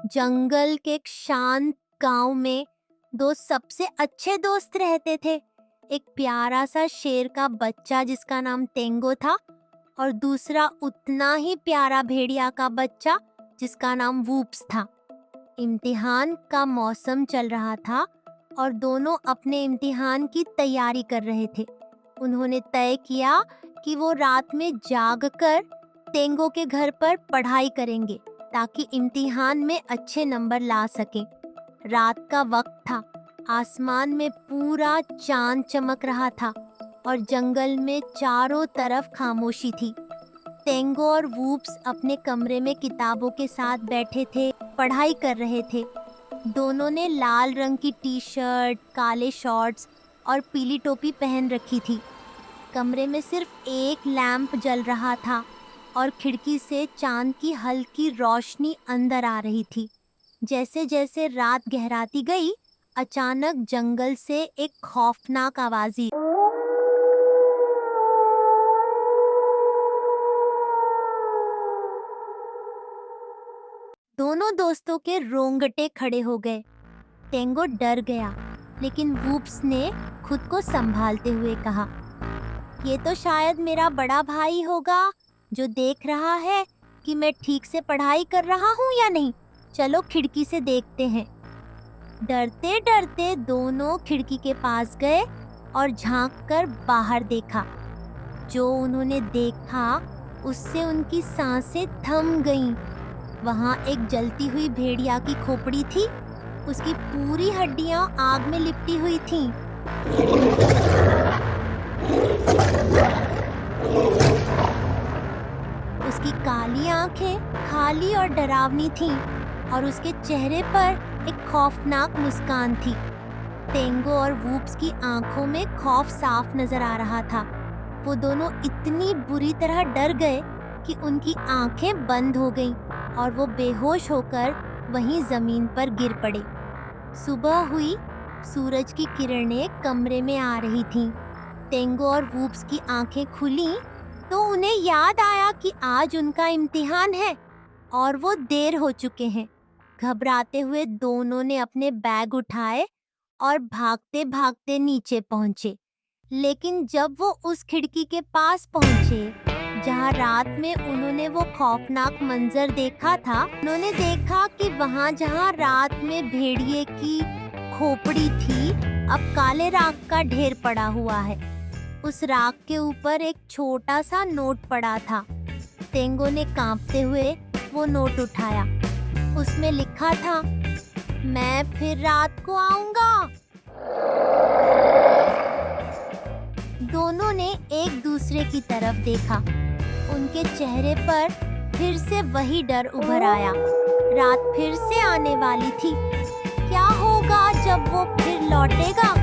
जंगल के एक शांत गांव में दो सबसे अच्छे दोस्त रहते थे। एक प्यारा सा शेर का बच्चा जिसका नाम टेंगो था, और दूसरा उतना ही प्यारा भेड़िया का बच्चा जिसका नाम वूप्स था। इम्तिहान का मौसम चल रहा था और दोनों अपने इम्तिहान की तैयारी कर रहे थे। उन्होंने तय किया कि वो रात में जागकर टेंगो के घर पर पढ़ाई करेंगे ताकि इम्तिहान में अच्छे नंबर ला सकें। रात का वक्त था, आसमान में पूरा चांद चमक रहा था और जंगल में चारों तरफ खामोशी थी। टेंगो और वूप्स अपने कमरे में किताबों के साथ बैठे थे, पढ़ाई कर रहे थे। दोनों ने लाल रंग की टी शर्ट, काले शॉर्ट्स और पीली टोपी पहन रखी थी। कमरे में सिर्फ एक लैंप जल रहा था और खिड़की से चांद की हल्की रोशनी अंदर आ रही थी। जैसे जैसे रात गहराती गई, अचानक जंगल से एक खौफनाक आवाज आई। दोनों दोस्तों के रोंगटे खड़े हो गए। टेंगो डर गया, लेकिन वूप्स ने खुद को संभालते हुए कहा, ये तो शायद मेरा बड़ा भाई होगा जो देख रहा है कि मैं ठीक से पढ़ाई कर रहा हूँ या नहीं। चलो खिड़की से देखते हैं। डरते डरते दोनों खिड़की के पास गए और झांककर बाहर देखा। जो उन्होंने देखा उससे उनकी सांसें थम गईं। वहाँ एक जलती हुई भेड़िया की खोपड़ी थी। उसकी पूरी हड्डियाँ आग में लिपटी हुई थीं। उसकी काली आंखें खाली और डरावनी थीं और उसके चेहरे पर एक खौफनाक मुस्कान थी। टेंगो और वूप्स की आंखों में खौफ साफ नजर आ रहा था। वो दोनों इतनी बुरी तरह डर गए कि उनकी आंखें बंद हो गईं और वो बेहोश होकर वहीं जमीन पर गिर पड़े। सुबह हुई, सूरज की किरणें कमरे में आ रही थीं। टेंगो और वूप्स की आंखें खुलीं तो उन्हें याद आया कि आज उनका इम्तिहान है और वो देर हो चुके हैं। घबराते हुए दोनों ने अपने बैग उठाए और भागते भागते नीचे पहुंचे। लेकिन जब वो उस खिड़की के पास पहुंचे जहां रात में उन्होंने वो खौफनाक मंजर देखा था, उन्होंने देखा कि वहां जहां रात में भेड़िए की खोपड़ी थी, अब काले राख का ढेर पड़ा हुआ है। उस राख के ऊपर एक छोटा सा नोट पड़ा था। टेंगो ने कांपते हुए वो नोट उठाया। उसमें लिखा था, मैं फिर रात को आऊंगा। दोनों ने एक दूसरे की तरफ देखा। उनके चेहरे पर फिर से वही डर उभर आया। रात फिर से आने वाली थी। क्या होगा जब वो फिर लौटेगा?